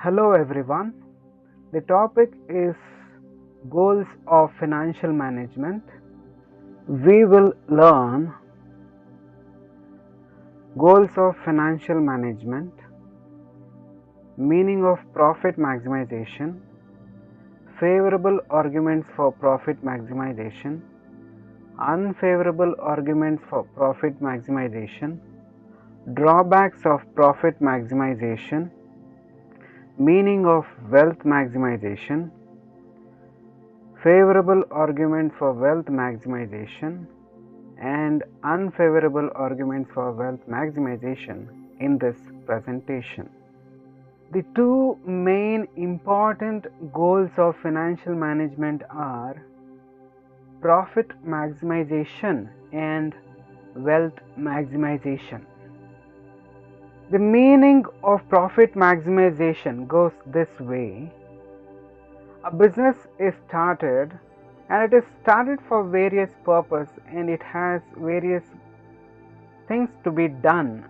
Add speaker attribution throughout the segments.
Speaker 1: Hello everyone. The topic is goals of financial management. We will learn goals of financial management, meaning of profit maximization, favorable arguments for profit maximization, unfavorable arguments for profit maximization, drawbacks of profit maximization, meaning of wealth maximization, favorable arguments for wealth maximization, and unfavorable arguments for wealth maximization in this presentation. The two main important goals of financial management are profit maximization and wealth maximization. The meaning of profit maximization goes this way. A business is started and it is started for various purposes and it has various things to be done,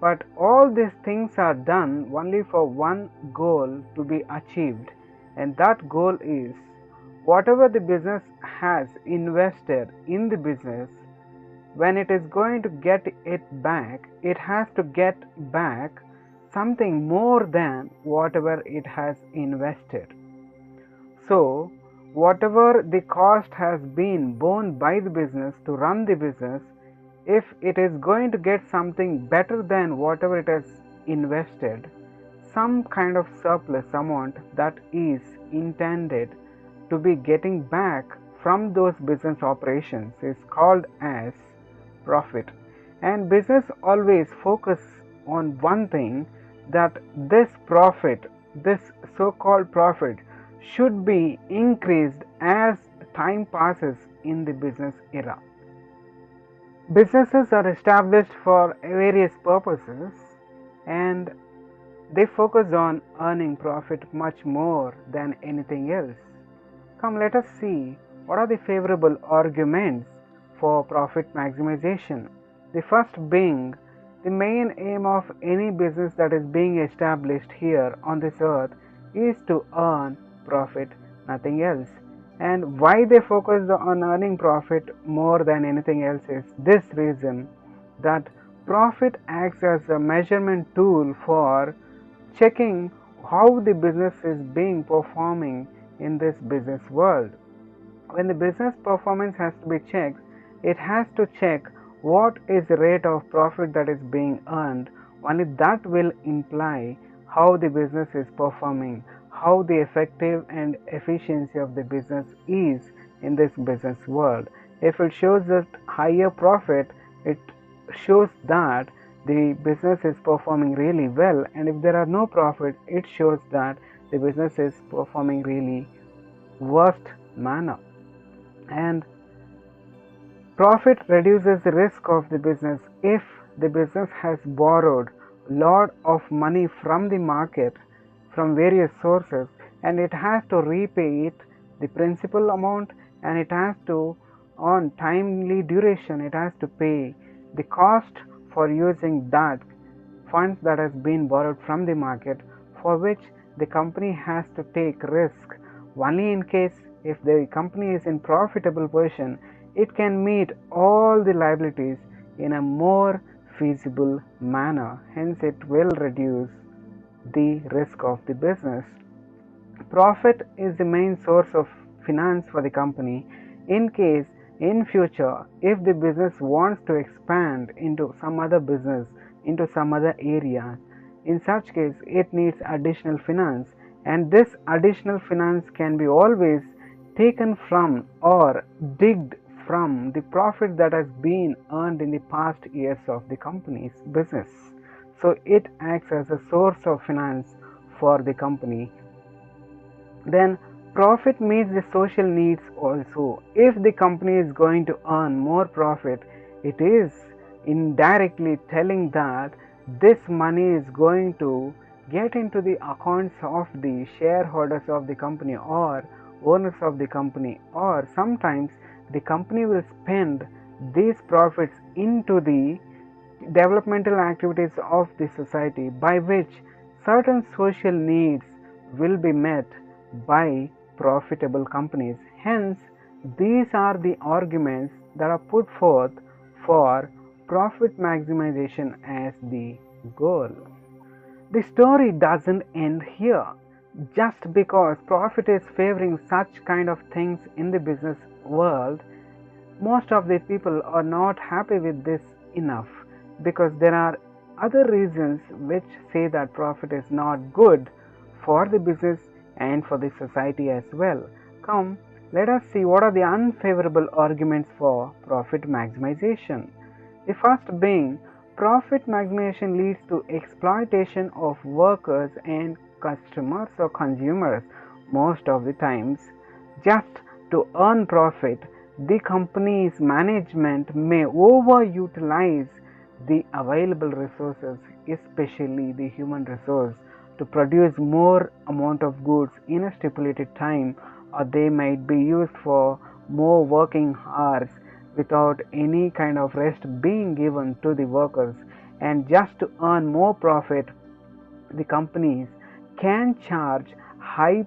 Speaker 1: but all these things are done only for one goal to be achieved, and that goal is whatever the business has invested in the business, when it is going to get it back, it has to get back something more than whatever it has invested. So whatever the cost has been borne by the business to run the business, if it is going to get something better than whatever it has invested, some kind of surplus amount that is intended to be getting back from those business operations is called as profit. And business always focus on one thing, that this profit, this so-called profit, should be increased as time passes in the business era. Businesses are established for various purposes and they focus on earning profit much more than anything else. Come, let us see what are the favorable arguments for profit maximization. The first being, the main aim of any business that is being established here on this earth is to earn profit, nothing else. And why they focus on earning profit more than anything else is this reason, that profit acts as a measurement tool for checking how the business is being performing in this business world. When the business performance has to be checked, it has to check what is the rate of profit that is being earned. Only that will imply how the business is performing, how the effective and efficiency of the business is in this business world. If it shows that higher profit, it shows that the business is performing really well, and if there are no profits, it shows that the business is performing really worst manner. And profit reduces the risk of the business. If the business has borrowed lot of money from the market, from various sources, and it has to repay it, the principal amount, and it has to, on timely duration, it has to pay the cost for using that funds that has been borrowed from the market, for which the company has to take risk. Only in case if the company is in profitable position, it can meet all the liabilities in a more feasible manner. Hence, it will reduce the risk of the business. Profit is the main source of finance for the company. In case in future, if the business wants to expand into some other business, into some other area, in such case it needs additional finance, and this additional finance can be always taken from or digged from the profit that has been earned in the past years of the company's business. So it acts as a source of finance for the company. Then profit meets the social needs also. If the company is going to earn more profit, it is indirectly telling that this money is going to get into the accounts of the shareholders of the company or owners of the company, or sometimes the company will spend these profits into the developmental activities of the society, by which certain social needs will be met by profitable companies. Hence, these are the arguments that are put forth for profit maximization as the goal. The story doesn't end here. Just because profit is favoring such kind of things in the business world, most of the people are not happy with this enough, because there are other reasons which say that profit is not good for the business and for the society as well. Come, let us see what are the unfavorable arguments for profit maximization. The first being, profit maximization leads to exploitation of workers and customers or consumers. Most of the times, just to earn profit, the company's management may overutilize the available resources, especially the human resource, to produce more amount of goods in a stipulated time, or they might be used for more working hours without any kind of rest being given to the workers. And just to earn more profit, the companies can charge high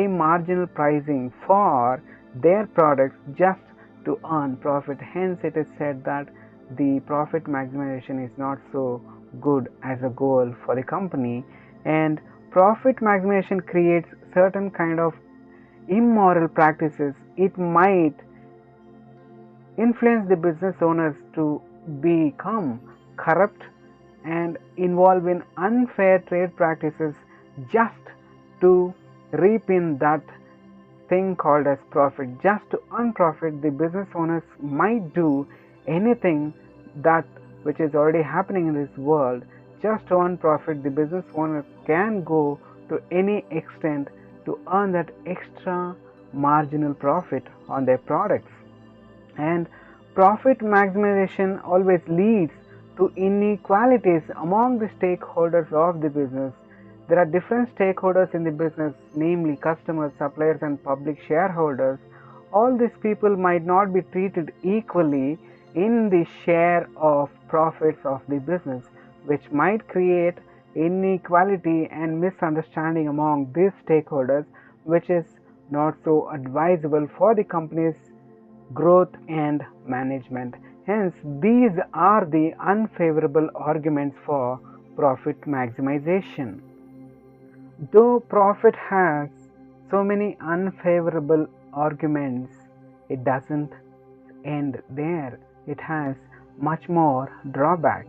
Speaker 1: marginal pricing for their products just to earn profit. Hence, it is said that the profit maximization is not so good as a goal for the company, and profit maximization creates certain kind of immoral practices. It might influence the business owners to become corrupt and involve in unfair trade practices just to reap in that thing called as profit. Just to earn profit, the business owners might do anything that which is already happening in this world. Just to earn profit, the business owner can go to any extent to earn that extra marginal profit on their products. And profit maximization always leads to inequalities among the stakeholders of the business. There are different stakeholders in the business, namely customers, suppliers, and public shareholders. All these people might not be treated equally in the share of profits of the business, which might create inequality and misunderstanding among these stakeholders, which is not so advisable for the company's growth and management. Hence, these are the unfavorable arguments for profit maximization. Though profit has so many unfavorable arguments, it doesn't end there. It has much more drawbacks.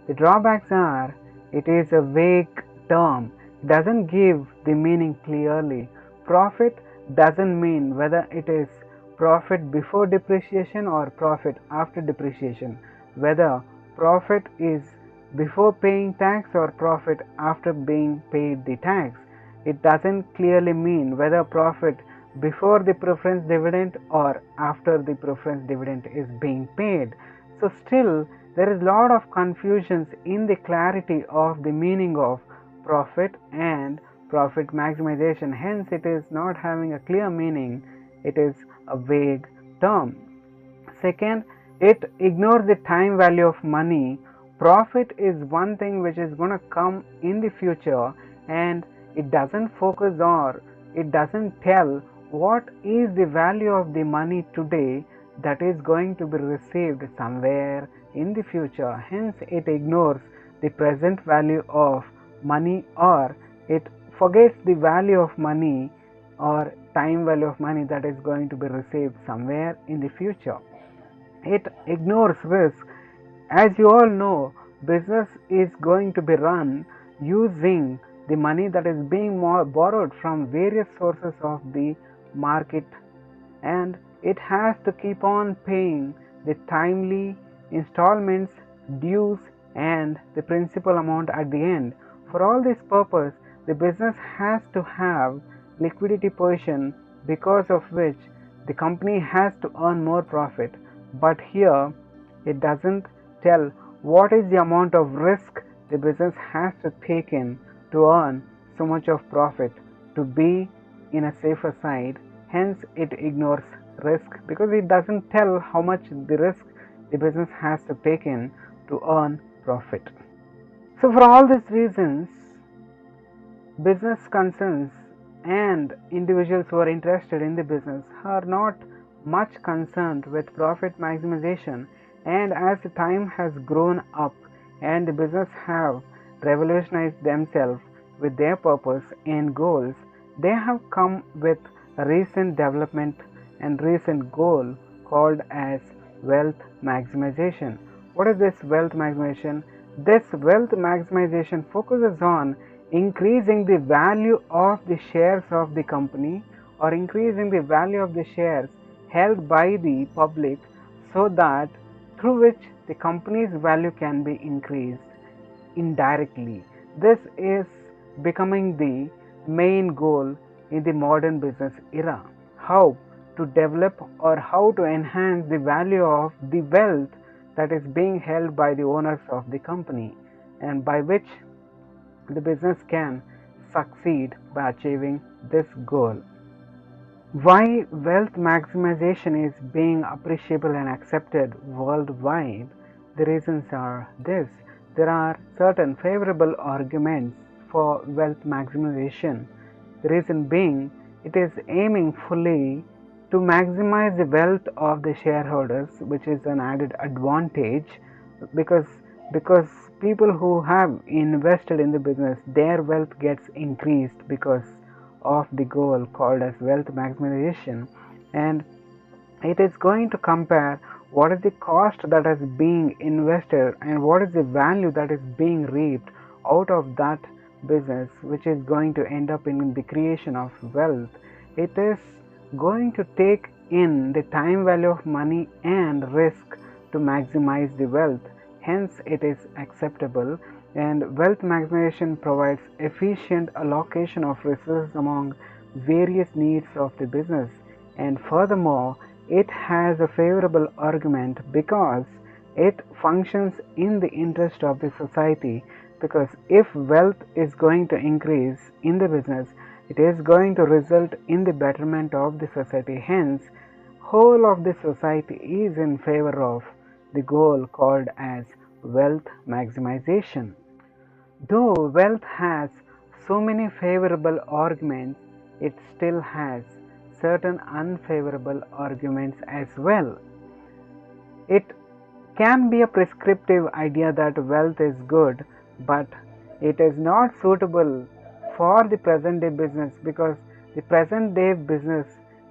Speaker 1: The drawbacks are, it is a vague term. It doesn't give the meaning clearly. Profit doesn't mean whether it is profit before depreciation or profit after depreciation, whether profit is before paying tax or profit after being paid the tax. It doesn't clearly mean whether profit before the preference dividend or after the preference dividend is being paid. So still there is a lot of confusions in the clarity of the meaning of profit and profit maximization. Hence, it is not having a clear meaning. It is a vague term. Second, it ignores the time value of money. Profit is one thing which is going to come in the future, and it doesn't focus or it doesn't tell what is the value of the money today that is going to be received somewhere in the future. Hence, it ignores the present value of money, or it forgets the value of money or time value of money that is going to be received somewhere in the future. It ignores risk. As you all know, business is going to be run using the money that is being borrowed from various sources of the market, and it has to keep on paying the timely installments, dues, and the principal amount at the end. For all this purpose, the business has to have liquidity position, because of which the company has to earn more profit. But here it doesn't tell what is the amount of risk the business has to take in to earn so much of profit to be in a safer side. Hence, it ignores risk, because it doesn't tell how much the risk the business has to take in to earn profit. So for all these reasons, Business concerns and individuals who are interested in the business are not much concerned with profit maximization, and as the time has grown up and the business have revolutionized themselves with their purpose and goals, they have come with a recent development and recent goal called as wealth maximization. What is this wealth maximization? This wealth maximization focuses on increasing the value of the shares of the company or increasing the value of the shares held by the public, so that through which the company's value can be increased indirectly. This is becoming the main goal in the modern business era. How to develop or how to enhance the value of the wealth that is being held by the owners of the company, and by which the business can succeed by achieving this goal. Why wealth maximization is being appreciable and accepted worldwide? The reasons are this. There are certain favorable arguments for wealth maximization. The reason being, it is aiming fully to maximize the wealth of the shareholders, which is an added advantage because people who have invested in the business, their wealth gets increased because of the goal called as wealth maximization, and it is going to compare what is the cost that is being invested and what is the value that is being reaped out of that business, which is going to end up in the creation of wealth. It is going to take in the time value of money and risk to maximize the wealth. Hence, it is acceptable, and wealth maximization provides efficient allocation of resources among various needs of the business, and furthermore, it has a favorable argument because it functions in the interest of the society, because if wealth is going to increase in the business, it is going to result in the betterment of the society. Hence, whole of the society is in favor of the goal called as wealth maximization. Though wealth has so many favorable arguments, it still has certain unfavorable arguments as well. It can be a prescriptive idea that wealth is good, but it is not suitable for the present day business, because the present day business,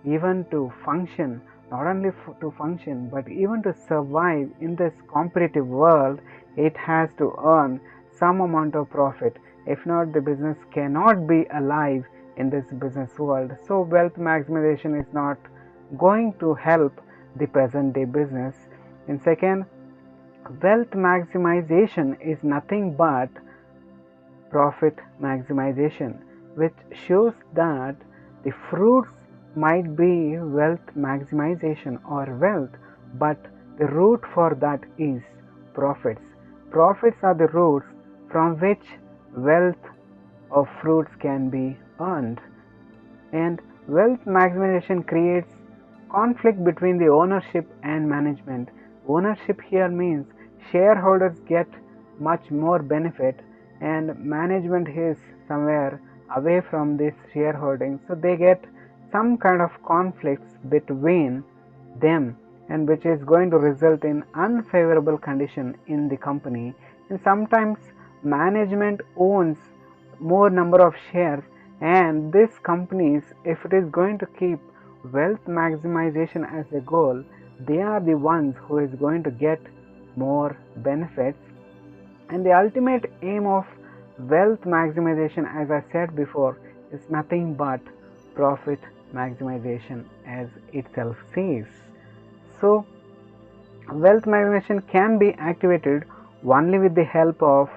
Speaker 1: even to function, not only to function but even to survive in this competitive world, it has to earn some amount of profit. If not, the business cannot be alive in this business world. So wealth maximization is not going to help the present day business. And second, wealth maximization is nothing but profit maximization, which shows that the fruits might be wealth maximization or wealth, but the root for that is profits. Profits are the roots from which wealth or fruits can be earned. And wealth maximization creates conflict between the ownership and management. Ownership here means shareholders get much more benefit, and management is somewhere away from this shareholding, so they get some kind of conflicts between them, and which is going to result in unfavorable condition in the company. And sometimes management owns more number of shares, and these companies, if it is going to keep wealth maximization as a goal, they are the ones who is going to get more benefits. And the ultimate aim of wealth maximization, as I said before, is nothing but profit maximization, as itself says. So wealth maximization can be activated only with the help of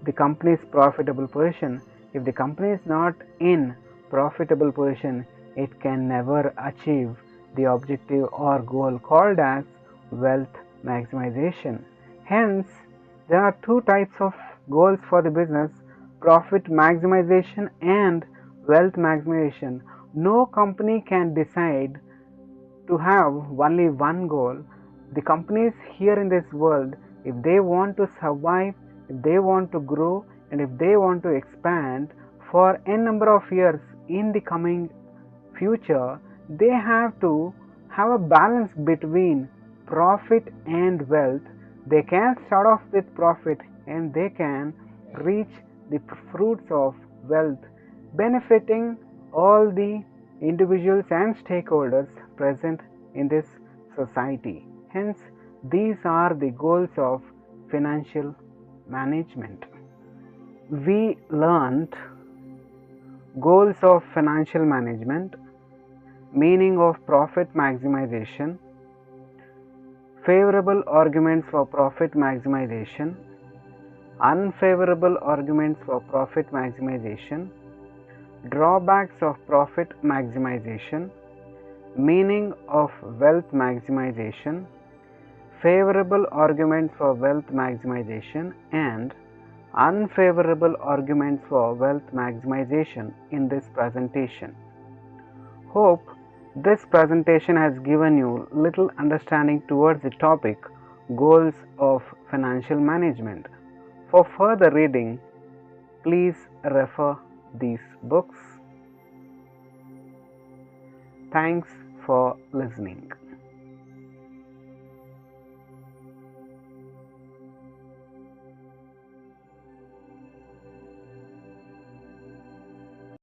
Speaker 1: the company's profitable position. If the company is not in profitable position, it can never achieve the objective or goal called as wealth maximization. Hence, there are two types of goals for the business: profit maximization and wealth maximization. No company can decide to have only one goal. The companies here in this world, if they want to survive, if they want to grow, and if they want to expand for n number of years in the coming future, they have to have a balance between profit and wealth. They can start off with profit and they can reach the fruits of wealth, benefiting all the individuals and stakeholders present in this society. Hence, these are the goals of financial management. We learned goals of financial management, meaning of profit maximization, favorable arguments for profit maximization, unfavorable arguments for profit maximization, drawbacks of profit maximization, meaning of wealth maximization, favorable arguments for wealth maximization, and unfavorable arguments for wealth maximization in this presentation. Hope this presentation has given you little understanding towards the topic goals of financial management. For further reading, please refer these books. Thanks for listening.